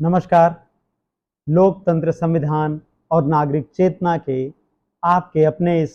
नमस्कार। लोकतंत्र, संविधान और नागरिक चेतना के आपके अपने इस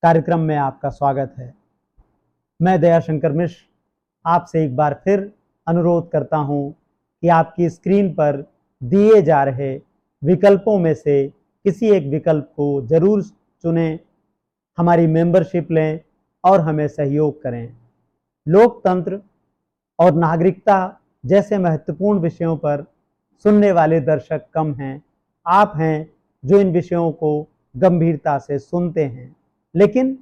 कार्यक्रम में आपका स्वागत है। मैं दयाशंकर मिश्र आपसे एक बार फिर अनुरोध करता हूं कि आपकी स्क्रीन पर दिए जा रहे विकल्पों में से किसी एक विकल्प को जरूर चुनें, हमारी मेंबरशिप लें और हमें सहयोग करें। लोकतंत्र और नागरिकता जैसे महत्वपूर्ण विषयों पर सुनने वाले दर्शक कम हैं। आप हैं जो इन विषयों को गंभीरता से सुनते हैं, लेकिन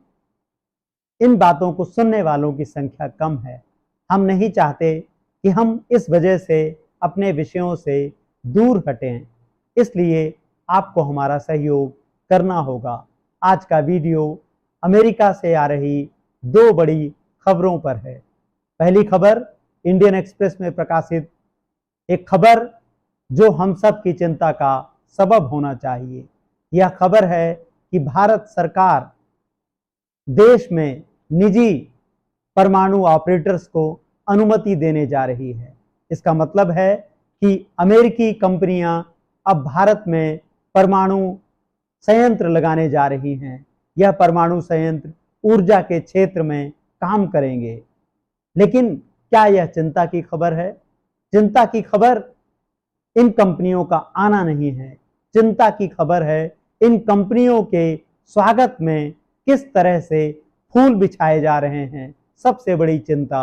इन बातों को सुनने वालों की संख्या कम है। हम नहीं चाहते कि हम इस वजह से अपने विषयों से दूर हटें, इसलिए आपको हमारा सहयोग करना होगा। आज का वीडियो अमेरिका से आ रही दो बड़ी खबरों पर है। पहली खबर इंडियन एक्सप्रेस में प्रकाशित एक खबर जो हम सब की चिंता का सबब होना चाहिए। यह खबर है कि भारत सरकार देश में निजी परमाणु ऑपरेटर्स को अनुमति देने जा रही है। इसका मतलब है कि अमेरिकी कंपनियां अब भारत में परमाणु संयंत्र लगाने जा रही हैं। यह परमाणु संयंत्र ऊर्जा के क्षेत्र में काम करेंगे। लेकिन क्या यह चिंता की खबर है? चिंता की खबर इन कंपनियों का आना नहीं है। चिंता की खबर है इन कंपनियों के स्वागत में किस तरह से फूल बिछाए जा रहे हैं। सबसे बड़ी चिंता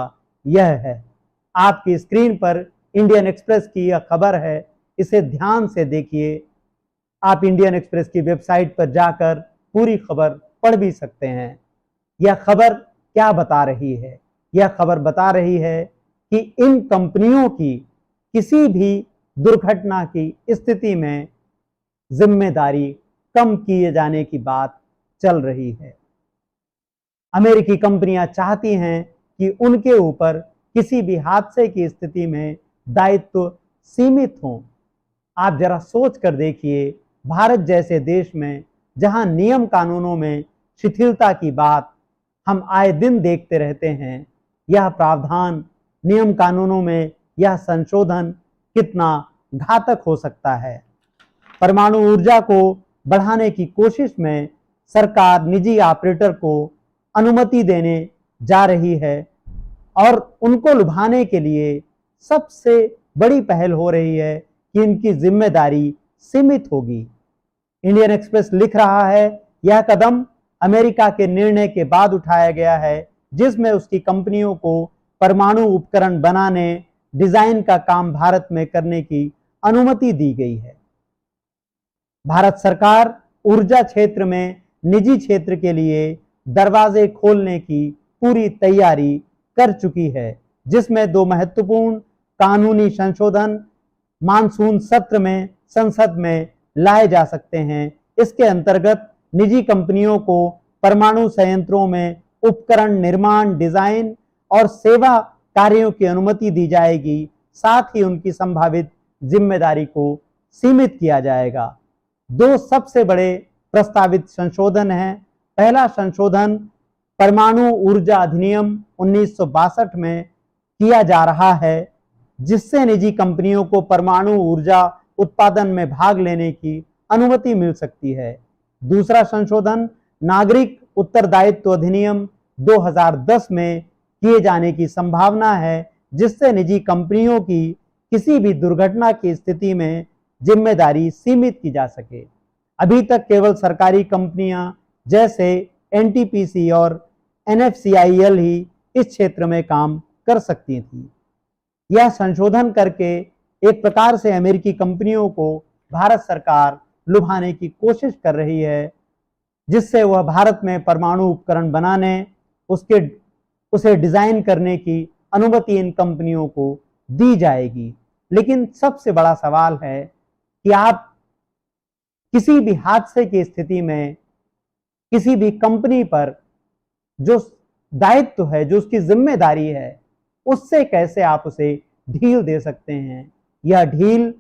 यह है। आपकी स्क्रीन पर इंडियन एक्सप्रेस की यह खबर है, इसे ध्यान से देखिए। आप इंडियन एक्सप्रेस की वेबसाइट पर जाकर पूरी खबर पढ़ भी सकते हैं। यह खबर क्या बता रही है? यह खबर बता रही है कि इन कंपनियों की किसी भी दुर्घटना की स्थिति में जिम्मेदारी कम किए जाने की बात चल रही है। अमेरिकी कंपनियां चाहती हैं कि उनके ऊपर किसी भी हादसे की स्थिति में दायित्व सीमित हो। आप जरा सोच कर देखिए, भारत जैसे देश में जहां नियम कानूनों में शिथिलता की बात हम आए दिन देखते रहते हैं, यह प्रावधान नियम कानूनों में यह संशोधन कितना घातक हो सकता है। परमाणु ऊर्जा को बढ़ाने की कोशिश में सरकार निजी ऑपरेटर को अनुमति देने जा रही है और उनको लुभाने के लिए सबसे बड़ी पहल हो रही है कि इनकी जिम्मेदारी सीमित होगी। इंडियन एक्सप्रेस लिख रहा है, यह कदम अमेरिका के निर्णय के बाद उठाया गया है, जिसमें उसकी कंपनियों को परमाणु उपकरण बनाने, डिजाइन का काम भारत में करने की अनुमति दी गई है। भारत सरकार ऊर्जा क्षेत्र में निजी क्षेत्र के लिए दरवाजे खोलने की पूरी तैयारी कर चुकी है, जिसमें दो महत्वपूर्ण कानूनी संशोधन मानसून सत्र में संसद में लाए जा सकते हैं। इसके अंतर्गत निजी कंपनियों को परमाणु संयंत्रों में उपकरण निर्माण, डिजाइन और सेवा कार्यों की अनुमति दी जाएगी। साथ ही उनकी संभावित जिम्मेदारी को सीमित किया जाएगा। दो सबसे बड़े प्रस्तावित संशोधन हैं। पहला संशोधन परमाणु ऊर्जा अधिनियम 1962 में किया जा रहा है, जिससे निजी कंपनियों को परमाणु ऊर्जा उत्पादन में भाग लेने की अनुमति मिल सकती है। दूसरा संशोधन नागरिक उत्तरदायित्व अधिनियम 2010 में किए जाने की संभावना है, जिससे निजी कंपनियों की किसी भी दुर्घटना की स्थिति में जिम्मेदारी सीमित की जा सके। अभी तक केवल सरकारी कंपनियां जैसे एनटीपीसी और एनएफसीआईएल ही इस क्षेत्र में काम कर सकती थी। यह संशोधन करके एक प्रकार से अमेरिकी कंपनियों को भारत सरकार लुभाने की कोशिश कर रही है, जिससे वह भारत में परमाणु उपकरण बनाने, उसे डिजाइन करने की अनुमति इन कंपनियों को दी जाएगी। लेकिन सबसे बड़ा सवाल है कि आप किसी भी हादसे की स्थिति में किसी भी कंपनी पर जो दायित्व है, जो उसकी जिम्मेदारी है, उससे कैसे आप उसे ढील दे सकते हैं। यह ढील,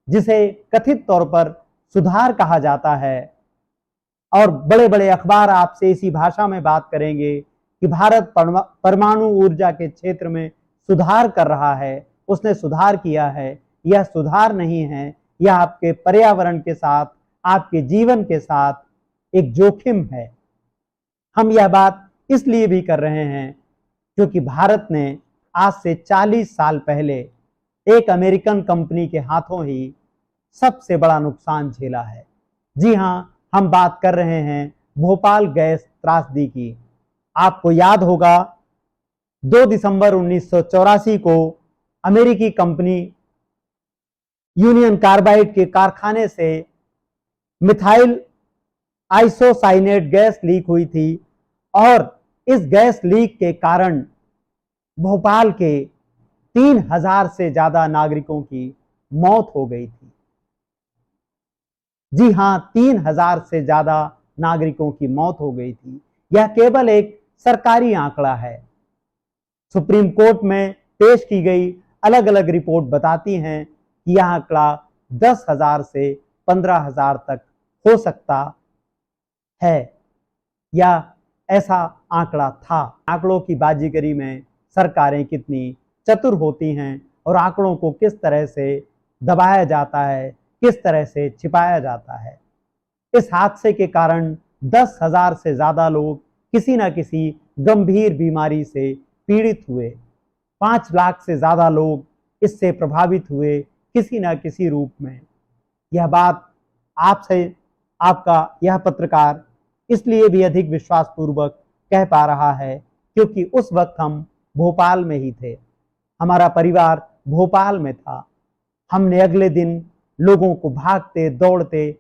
जिसे कथित तौर पर सुधार कहा जाता है, और बड़े बड़े अखबार आपसे इसी भाषा में बात करेंगे कि भारत परमाणु ऊर्जा के क्षेत्र में सुधार कर रहा है, उसने सुधार किया है, यह सुधार नहीं है, यह आपके पर्यावरण के साथ, आपके जीवन के साथ एक जोखिम है। हम यह बात इसलिए भी कर रहे हैं क्योंकि भारत ने आज से 40 साल पहले एक अमेरिकन कंपनी के हाथों ही सबसे बड़ा नुकसान झेला है। जी हां, हम बात कर रहे हैं भोपाल गैस त्रासदी की। आपको याद होगा 2 दिसंबर 1984 को अमेरिकी कंपनी यूनियन कार्बाइड के कारखाने से मिथाइल आइसोसाइनेट गैस लीक हुई थी और इस गैस लीक के कारण भोपाल के 3000 से ज्यादा नागरिकों की मौत हो गई थी। जी हां, 3000 से ज्यादा नागरिकों की मौत हो गई थी। यह केवल एक सरकारी आंकड़ा है। सुप्रीम कोर्ट में पेश की गई अलग अलग रिपोर्ट बताती हैं कि यह आंकड़ा 10,000 से 15,000 तक हो सकता है या ऐसा आंकड़ा था। आंकड़ों की बाजीगरी में सरकारें कितनी चतुर होती हैं और आंकड़ों को किस तरह से दबाया जाता है, किस तरह से छिपाया जाता है। इस हादसे के कारण 10,000 से ज्यादा लोग किसी न किसी गंभीर बीमारी से पीड़ित हुए। 5 लाख से ज्यादा लोग इससे प्रभावित हुए किसी न किसी रूप में। यह बात आपसे आपका यह पत्रकार इसलिए भी अधिक विश्वासपूर्वक कह पा रहा है क्योंकि उस वक्त हम भोपाल में ही थे, हमारा परिवार भोपाल में था। हमने अगले दिन लोगों को भागते दौड़ते,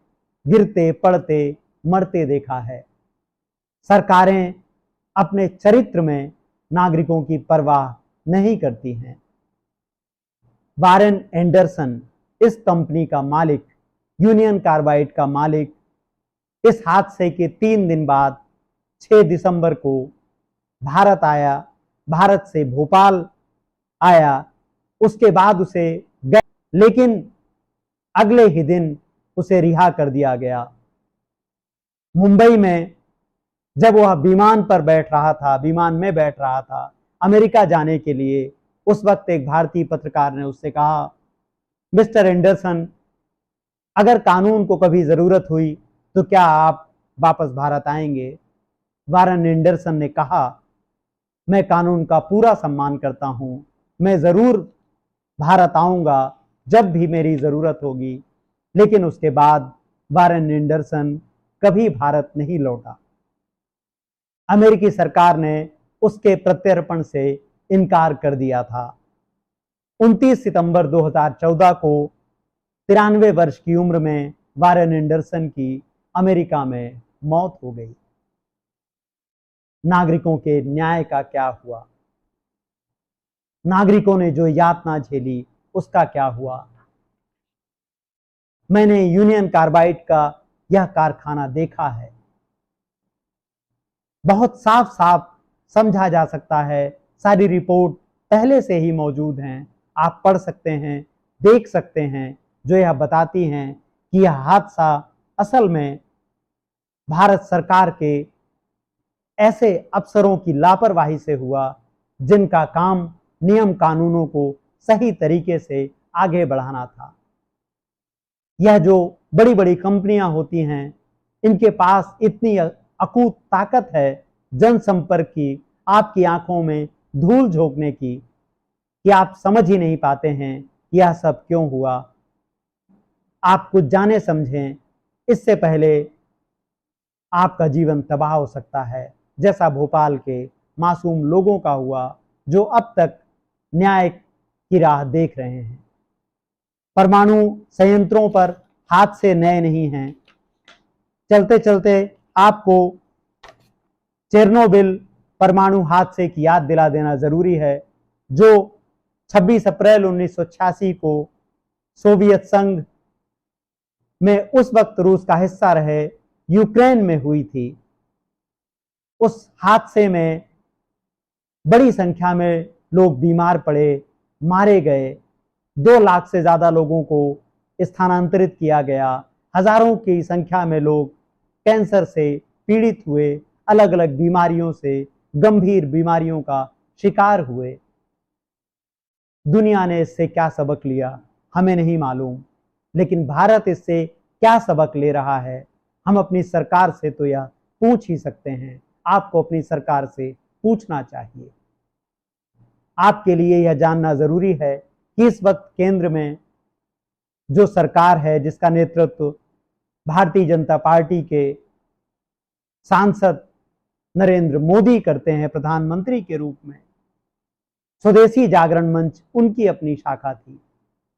गिरते पड़ते, मरते देखा है। सरकारें अपने चरित्र में नागरिकों की परवाह नहीं करती हैं। वारेन एंडरसन इस कंपनी का मालिक, यूनियन कार्बाइड का मालिक, इस हादसे के 3 दिन बाद 6 दिसंबर को भारत आया, भारत से भोपाल आया। उसके बाद उसे लेकिन अगले ही दिन उसे रिहा कर दिया गया। मुंबई में जब वह विमान में बैठ रहा था अमेरिका जाने के लिए, उस वक्त एक भारतीय पत्रकार ने उससे कहा, मिस्टर एंडरसन, अगर कानून को कभी जरूरत हुई तो क्या आप वापस भारत आएंगे? वारेन एंडरसन ने कहा, मैं कानून का पूरा सम्मान करता हूं, मैं जरूर भारत आऊंगा जब भी मेरी जरूरत होगी। लेकिन उसके बाद वारेन एंडरसन कभी भारत नहीं लौटा। अमेरिकी सरकार ने उसके प्रत्यर्पण से इनकार कर दिया था। 29 सितंबर 2014 को 93 वर्ष की उम्र में वारेन एंडरसन की अमेरिका में मौत हो गई। नागरिकों के न्याय का क्या हुआ? नागरिकों ने जो यातना झेली उसका क्या हुआ? मैंने यूनियन कार्बाइड का यह कारखाना देखा है। बहुत साफ साफ समझा जा सकता है। सारी रिपोर्ट पहले से ही मौजूद हैं, आप पढ़ सकते हैं, देख सकते हैं, जो यह बताती हैं कि यह हादसा असल में भारत सरकार के ऐसे अफसरों की लापरवाही से हुआ जिनका काम नियम कानूनों को सही तरीके से आगे बढ़ाना था। यह जो बड़ी बड़ी कंपनियां होती हैं, इनके पास इतनी अकूत ताकत है जनसंपर्क की, आपकी आंखों में धूल झोंकने की, कि आप समझ ही नहीं पाते हैं यह सब क्यों हुआ। आप कुछ जाने समझें, इससे पहले आपका जीवन तबाह हो सकता है, जैसा भोपाल के मासूम लोगों का हुआ जो अब तक न्याय की राह देख रहे हैं। परमाणु संयंत्रों पर हादसे नए नहीं हैं। चलते चलते आपको चेरनोबिल परमाणु हादसे की याद दिला देना जरूरी है, जो 26 अप्रैल 1986 को सोवियत संघ में उस वक्त रूस का हिस्सा रहे यूक्रेन में हुई थी। उस हादसे में बड़ी संख्या में लोग बीमार पड़े, मारे गए। 2 लाख से ज्यादा लोगों को स्थानांतरित किया गया। हजारों की संख्या में लोग कैंसर से पीड़ित हुए, अलग अलग बीमारियों से, गंभीर बीमारियों का शिकार हुए। दुनिया ने इससे क्या सबक लिया? हमें नहीं मालूम, लेकिन भारत इससे क्या सबक ले रहा है, हम अपनी सरकार से तो यह पूछ ही सकते हैं। आपको अपनी सरकार से पूछना चाहिए। आपके लिए यह जानना जरूरी है कि इस वक्त केंद्र में जो सरकार है, जिसका नेतृत्व भारतीय जनता पार्टी के सांसद नरेंद्र मोदी करते हैं प्रधानमंत्री के रूप में, स्वदेशी जागरण मंच उनकी अपनी शाखा थी,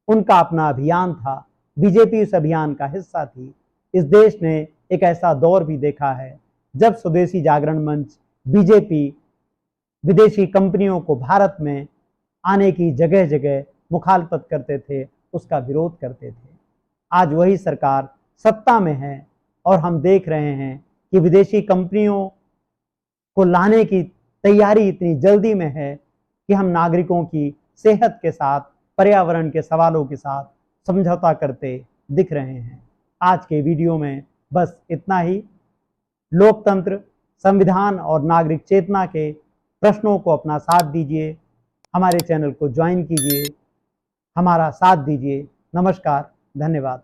उनका अपना अभियान था, बीजेपी उस अभियान का हिस्सा थी। इस देश ने एक ऐसा दौर भी देखा है जब स्वदेशी जागरण मंच बीजेपी विदेशी कंपनियों को भारत में आने की जगह जगह मुखालफत करते थे, उसका विरोध करते थे। आज वही सरकार सत्ता में है और हम देख रहे हैं कि विदेशी कंपनियों को लाने की तैयारी इतनी जल्दी में है कि हम नागरिकों की सेहत के साथ, पर्यावरण के सवालों के साथ समझौता करते दिख रहे हैं। आज के वीडियो में बस इतना ही। लोकतंत्र, संविधान और नागरिक चेतना के प्रश्नों को अपना साथ दीजिए, हमारे चैनल को ज्वाइन कीजिए, हमारा साथ दीजिए। नमस्कार, धन्यवाद।